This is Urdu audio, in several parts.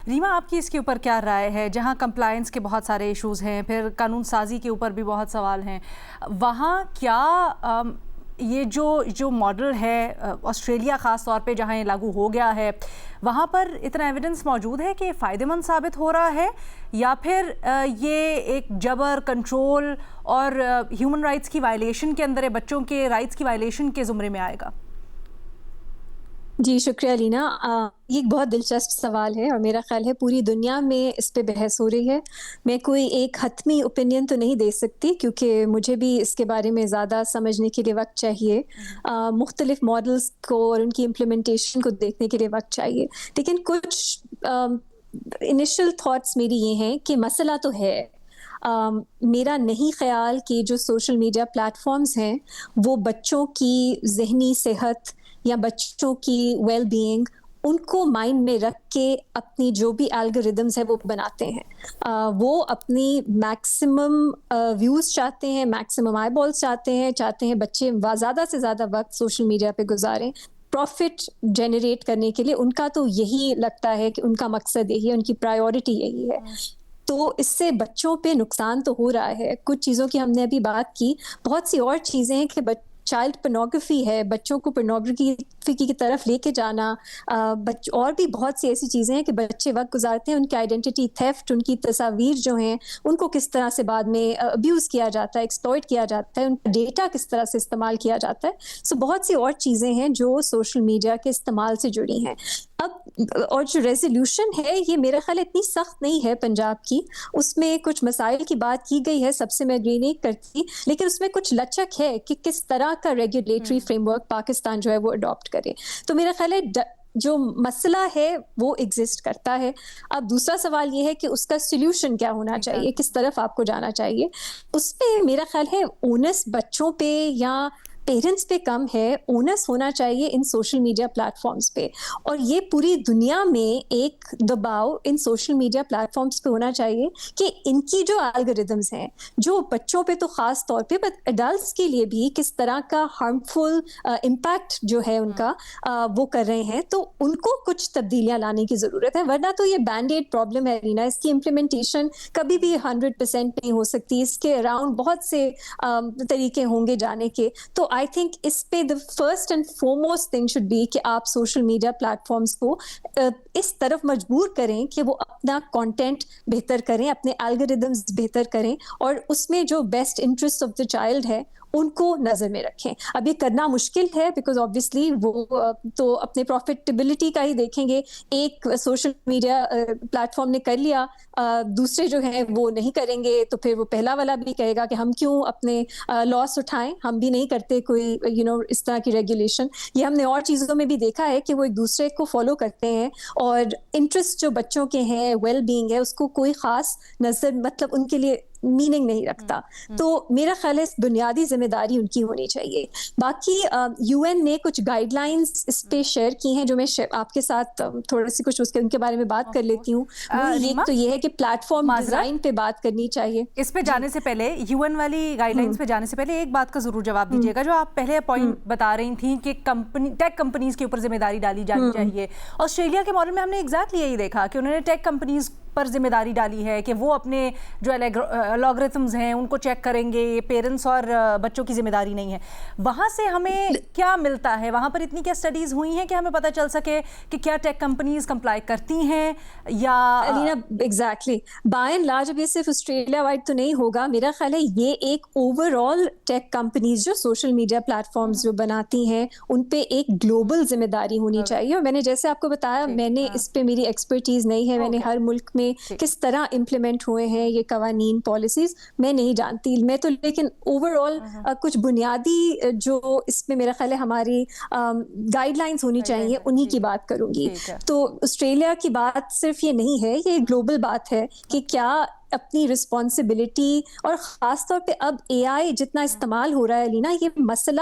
ریما، آپ کی اس کے اوپر کیا رائے ہے؟ جہاں کمپلائنس کے بہت سارے ایشوز ہیں، پھر قانون سازی کے اوپر بھی بہت سوال ہیں، وہاں کیا یہ جو ماڈل ہے آسٹریلیا خاص طور پہ جہاں یہ لاگو ہو گیا ہے، وہاں پر اتنا ایویڈنس موجود ہے کہ فائدہ مند ثابت ہو رہا ہے، یا پھر یہ ایک جبر، کنٹرول اور ہیومن رائٹس کی وائلیشن کے اندر، بچوں کے رائٹس کی وائلیشن کے زمرے میں آئے گا؟ جی شکریہ لینا، یہ ایک بہت دلچسپ سوال ہے اور میرا خیال ہے پوری دنیا میں اس پہ بحث ہو رہی ہے۔ میں کوئی ایک حتمی اوپینین تو نہیں دے سکتی کیونکہ مجھے بھی اس کے بارے میں زیادہ سمجھنے کے لیے وقت چاہیے، مختلف ماڈلز کو اور ان کی امپلیمنٹیشن کو دیکھنے کے لیے وقت چاہیے، لیکن کچھ انیشل تھاٹس میری یہ ہیں کہ مسئلہ تو ہے۔ میرا نہیں خیال کہ جو سوشل میڈیا پلیٹ فارمز ہیں وہ بچوں کی ذہنی صحت یا بچوں کی ویل بینگ ان کو مائنڈ میں رکھ کے اپنی جو بھی الگوریدمز ہے وہ بناتے ہیں۔ وہ اپنی میکسیمم ویوز چاہتے ہیں، میکسیمم آئی بالز چاہتے ہیں بچے زیادہ سے زیادہ وقت سوشل میڈیا پہ گزاریں پروفٹ جنریٹ کرنے کے لیے۔ ان کا تو یہی لگتا ہے کہ ان کا مقصد یہی ہے، ان کی پرائیورٹی یہی ہے۔ تو اس سے بچوں پہ نقصان تو ہو رہا ہے۔ کچھ چیزوں کی ہم نے ابھی بات کی، بہت سی اور چیزیں ہیں کہ چائلڈ پورنوگرافی ہے، بچوں کو پورنوگرافی کی طرف لے کے جانا، اور بھی بہت سی ایسی چیزیں ہیں کہ بچے وقت گزارتے ہیں، ان کی آئیڈینٹی تھیفٹ، ان کی تصاویر جو ہیں ان کو کس طرح سے بعد میں ابیوز کیا جاتا ہے، ایکسپلائٹ کیا جاتا ہے، ان کا ڈیٹا کس طرح سے استعمال کیا جاتا ہے۔ سو بہت سی اور چیزیں ہیں جو سوشل میڈیا کے استعمال سے جڑی ہیں۔ اب اور جو ریزولوشن ہے یہ میرا خیال اتنی سخت نہیں ہے پنجاب کی، اس میں کچھ مسائل کی بات کی گئی ہے، سب سے میں اگری نہیں کرتی، لیکن اس میں کچھ لچک ہے کہ کس طرح کا ریگولیٹری فریم ورک پاکستان جو ہے وہ اڈاپٹ کرے۔ تو میرا خیال ہے جو مسئلہ ہے وہ ایگزسٹ کرتا ہے۔ اب دوسرا سوال یہ ہے کہ اس کا سولوشن کیا ہونا چاہیے، کس طرف آپ کو جانا چاہیے۔ اس پہ میرا خیال ہے اونس بچوں پہ یا پیرنٹس پہ کم ہے، اونس ہونا چاہیے ان سوشل میڈیا پلیٹ فارمز پہ، اور یہ پوری دنیا میں ایک دباؤ ان سوشل میڈیا پلیٹ فارمز پہ ہونا چاہیے کہ ان کی جو الگوریدمز ہیں جو بچوں پہ تو خاص طور پہ بٹ ایڈلٹس کے لیے بھی کس طرح کا ہارمفل امپیکٹ جو ہے ان کا وہ کر رہے ہیں، تو ان کو کچھ تبدیلیاں لانے کی ضرورت ہے، ورنہ تو یہ بینڈ ایڈ پرابلم ہے رینا، اس کی امپلیمنٹیشن کبھی بھی 100% نہیں ہو سکتی، اس کے اراؤنڈ بہت سے طریقے ہوں گے جانے کے۔ تو آئی تھنک اس پہ the first and foremost thing should be کہ آپ سوشل میڈیا پلیٹ فارمز کو اس طرف مجبور کریں کہ وہ اپنا کانٹینٹ بہتر کریں، اپنے الگوریدمز بہتر کریں، اور اس میں جو best interest of the child ہے ان کو نظر میں رکھیں۔ اب یہ کرنا مشکل ہے بیکاز آبویسلی وہ تو اپنے پروفیٹیبلٹی کا ہی دیکھیں گے۔ ایک سوشل میڈیا پلیٹ فارم نے کر لیا، دوسرے جو ہیں وہ نہیں کریں گے، تو پھر وہ پہلا والا بھی کہے گا کہ ہم کیوں اپنے لاس اٹھائیں، ہم بھی نہیں کرتے کوئی اس طرح کی ریگولیشن۔ یہ ہم نے اور چیزوں میں بھی دیکھا ہے کہ وہ ایک دوسرے کو فالو کرتے ہیں، اور انٹرسٹ جو بچوں کے ہیں، ویل بینگ ہے، اس کو کوئی خاص نظر مطلب ان کے لیے میننگ نہیں رکھتا۔ تو میرا خیال ہے بنیادی ذمہ داری ان کی ہونی چاہیے۔ باقی یو این نے کچھ گائیڈ لائنز اس پہ شیئر کی ہیں جو میں آپ کے ساتھ تھوڑی سی کچھ ان کے بارے میں بات کر لیتی ہوں۔ ایک تو یہ ہے کہ پلیٹ فارم ڈیزائن پہ بات کرنی چاہیے۔ اس پہ جانے سے پہلے، یو این والی گائیڈ لائنز پہ جانے سے پہلے ایک بات کا ضرور جواب دیجیے گا جو آپ پہلے پوائنٹ بتا رہی تھیں کہ ٹیک کمپنیز کے اوپر ذمہ داری ڈالی جانی چاہیے۔ آسٹریلیا کے ماڈل میں ہم نے ایگزیکٹلی یہی دیکھا کہ انہوں نے ٹیک کمپنیز پر ذمہ داری ڈالی ہے کہ وہ اپنے جو الگورتھمز ہیں ان کو چیک کریں گے، یہ پیرنٹس اور بچوں کی ذمہ داری نہیں ہے۔ وہاں سے ہمیں کیا ملتا ہے؟ وہاں پر اتنی کیا اسٹڈیز ہوئی ہیں کہ ہمیں پتہ چل سکے کہ کیا ٹیک کمپنیز کمپلائی کرتی ہیں یا الینا؟ ایگزیکٹلی، بائی اینڈ لارج اب یہ صرف آسٹریلیا وائڈ تو نہیں ہوگا، میرا خیال ہے یہ ایک اوور آل ٹیک کمپنیز جو سوشل میڈیا پلیٹ فارمز جو بناتی ہیں ان پہ ایک گلوبل ذمہ داری ہونی چاہیے۔ اور میں نے جیسے آپ کو بتایا، میں نے اس پہ میری ایکسپرٹیز نہیں ہے، میں نے ہر ملک میں کس طرح امپلیمنٹ ہوئے ہیں یہ قوانین پالیسیز میں نہیں جانتی، میں تو لیکن اوور آل کچھ بنیادی جو اس میں میرا خیال ہے ہماری گائیڈ لائنز ہونی چاہیے انہی کی بات کروں گی۔ تو آسٹریلیا کی بات صرف یہ نہیں ہے، یہ گلوبل بات ہے کہ کیا اپنی رسپانسبلٹی، اور خاص طور پہ اب اے آئی جتنا استعمال ہو رہا ہے لینا، یہ مسئلہ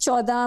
14,